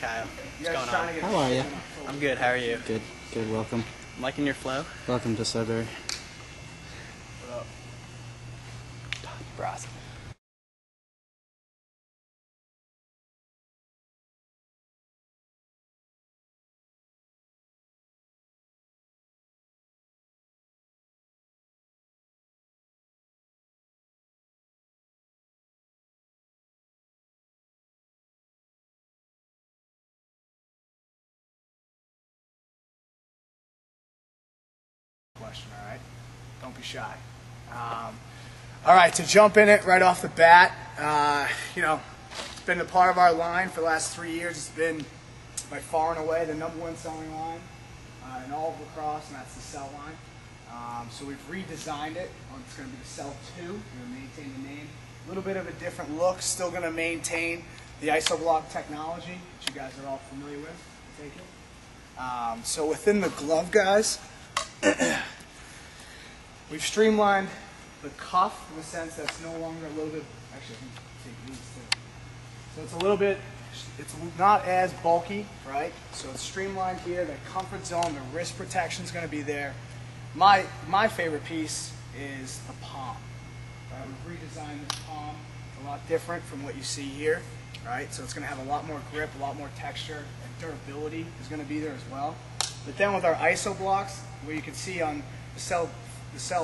Kyle. What's going on? How are you? I'm good. How are you? Good, good. Welcome. I'm liking your flow. Welcome to Sudbury. What up? Bros. Question, all right? Don't be shy. All right, to jump in it right off the bat, it's been a part of our line for the last 3 years. It's been by far and away the #1 selling line in all of lacrosse, and that's the Cell line. So we've redesigned it. It's going to be the Cell 2. We're going to maintain the name. A little bit of a different look. Still going to maintain the isoblock technology, which you guys are all familiar with. Take it. So within the glove, guys, we've streamlined the cuff in the sense that it's no longer a little bit, actually I can take these too. So it's a little bit, it's not as bulky, right? So it's streamlined here, the comfort zone, the wrist protection is going to be there. My favorite piece is the palm. Right? We've redesigned this palm a lot different from what you see here, right? So it's going to have a lot more grip, a lot more texture, and durability is going to be there as well. But then with our iso blocks, where you can see on the cell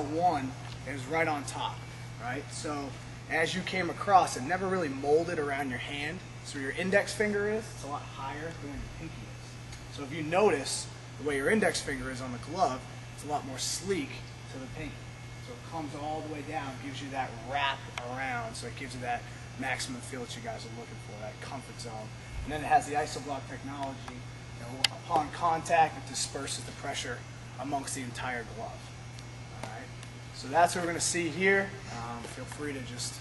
1 is right on top, right? So as you came across, it never really molded around your hand. So where your index finger is, it's a lot higher than where your pinky is. So if you notice the way your index finger is on the glove, it's a lot more sleek to the pinky. So it comes all the way down, gives you that wrap around, so it gives you that maximum feel that you guys are looking for, that comfort zone. And then it has the isoblock technology. Upon contact, it disperses the pressure amongst the entire glove. All right, so that's what we're going to see here. Feel free to just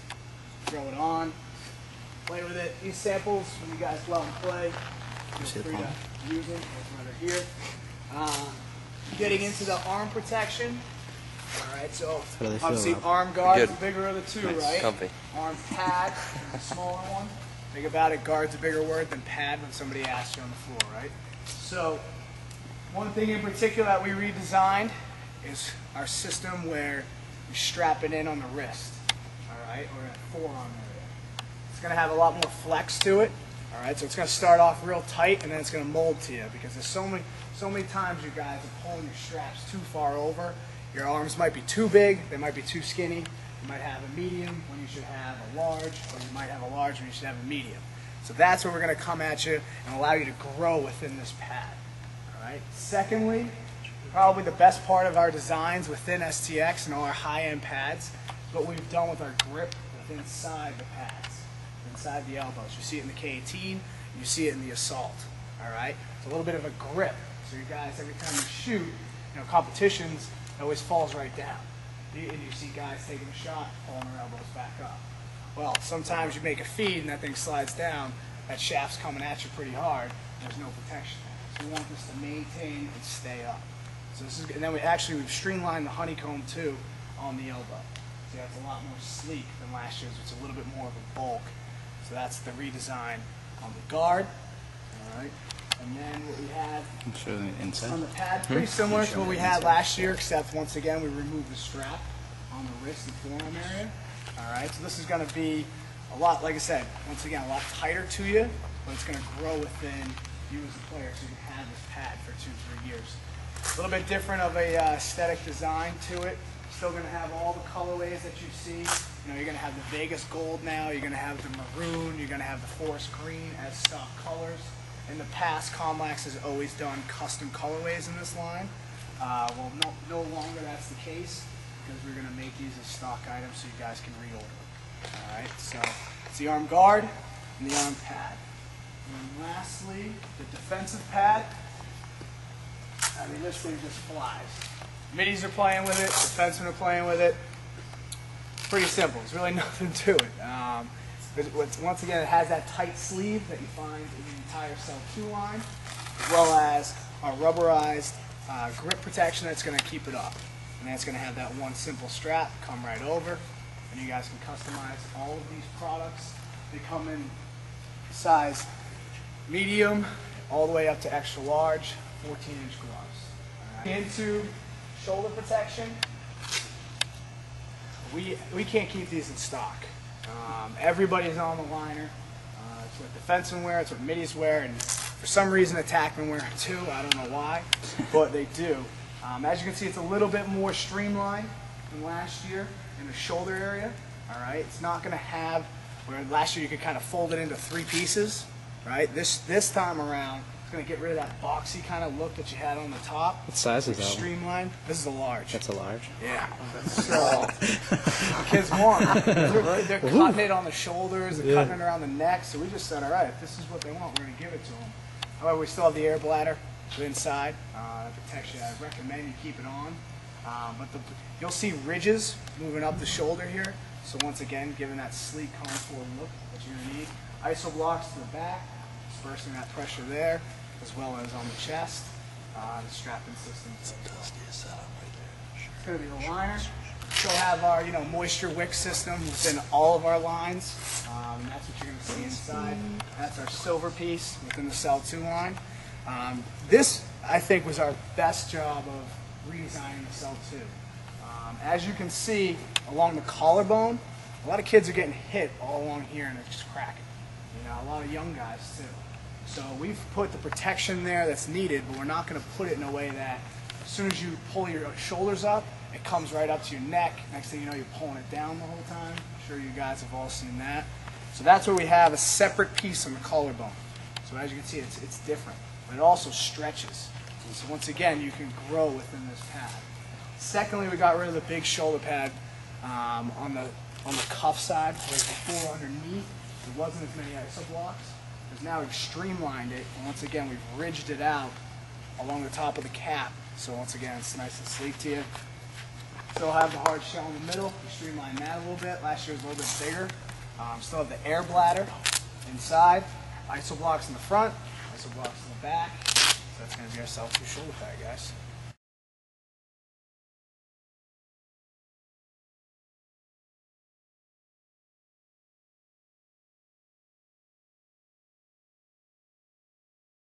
throw it on, play with it. These samples, when you guys go out and play, feel free to use them. That's right here. Getting into the arm protection. All right, so obviously arm guard is the bigger of the two, right? Comfy. Arm pad is the smaller one. Think about it, guard's a bigger word than pad when somebody asks you on the floor, right? So one thing in particular that we redesigned is our system where we strap it in on the wrist, all right, or that forearm area. It's going to have a lot more flex to it, all right, so it's going to start off real tight and then it's going to mold to you because there's so many times you guys are pulling your straps too far over. Your arms might be too big, they might be too skinny. You might have a medium when you should have a large, or you might have a large when you should have a medium. So that's where we're going to come at you and allow you to grow within this pad. All right. Secondly, probably the best part of our designs within STX and all our high-end pads is what we've done with our grip within inside the pads, inside the elbows. You see it in the K18, you see it in the Assault. All right. It's a little bit of a grip. So you guys, every time you shoot, competitions, it always falls right down. And you see guys taking a shot, pulling their elbows back up. Well, sometimes you make a feed and that thing slides down, that shaft's coming at you pretty hard, and there's no protection there. So we want this to maintain and stay up. So this is, and then we've streamlined the honeycomb too on the elbow. So that's a lot more sleek than last year's, which is a little bit more of a bulk. So that's the redesign on the guard. All right. And then what we have on the pad, pretty similar to what we had last year, except once again we removed the strap on the wrist and forearm area. All right, so this is going to be a lot, like I said, once again, a lot tighter to you, but it's going to grow within you as a player, so you can have this pad for 2-3 years. A little bit different of a aesthetic design to it. Still going to have all the colorways that you see. You're going to have the Vegas gold now. You're going to have the maroon. You're going to have the forest green as stock colors. In the past, Comlax has always done custom colorways in this line. Well, no longer that's the case because we're going to make these as stock items so you guys can reorder them. All right, so it's the arm guard and the arm pad. And then lastly, the defensive pad. I mean, this thing just flies. Middies are playing with it, defensemen are playing with it. It's pretty simple. There's really nothing to it. Once again, it has that tight sleeve that you find in the entire Cell 2 line, as well as a rubberized grip protection that's going to keep it up. And that's going to have that one simple strap come right over, and you guys can customize all of these products. They come in size medium, all the way up to extra large, 14-inch gloves. Into shoulder protection, we can't keep these in stock. Everybody's on the liner. It's what defensemen wear, it's what middies wear, and for some reason attackmen wear them too. I don't know why, but they do. As you can see, it's a little bit more streamlined than last year in the shoulder area. All right, it's not going to have where last year you could kind of fold it into 3 pieces. Right, this time around, it's going to get rid of that boxy kind of look that you had on the top. What size is that? Streamlined. This is a large. That's a large? Yeah. So, kids want it. They're cutting it on the shoulders, they're cutting it around the neck, so we just said, all right, if this is what they want, we're going to give it to them. However, we still have the air bladder inside. That protects you. I recommend you keep it on. But you'll see ridges moving up the shoulder here. So once again, giving that sleek contour look that you're going to need. Iso blocks to the back, dispersing that pressure there, as well as on the chest. The strapping system. It's going to be the liner. Still have our moisture wick system within all of our lines. That's what you're going to see inside. That's our silver piece within the Cell 2 line. This, I think, was our best job of redesigning the Cell 2. As you can see along the collarbone, a lot of kids are getting hit all along here and it's just cracking. A lot of young guys too. So we've put the protection there that's needed, but we're not going to put it in a way that as soon as you pull your shoulders up, it comes right up to your neck. Next thing you know, you're pulling it down the whole time. I'm sure you guys have all seen that. So that's where we have a separate piece on the collarbone. So as you can see, it's different, but it also stretches. So once again, you can grow within this pad. Secondly, we got rid of the big shoulder pad on the cuff side, whereas before underneath there wasn't as many iso blocks. Because now we've streamlined it, and once again we've ridged it out along the top of the cap. So once again, it's nice and sleek to you. Still have the hard shell in the middle. We streamlined that a little bit. Last year was a little bit bigger. Still have the air bladder inside. Iso blocks in the front, iso blocks in the back. So that's going to be our Cell 2 shoulder pad, guys.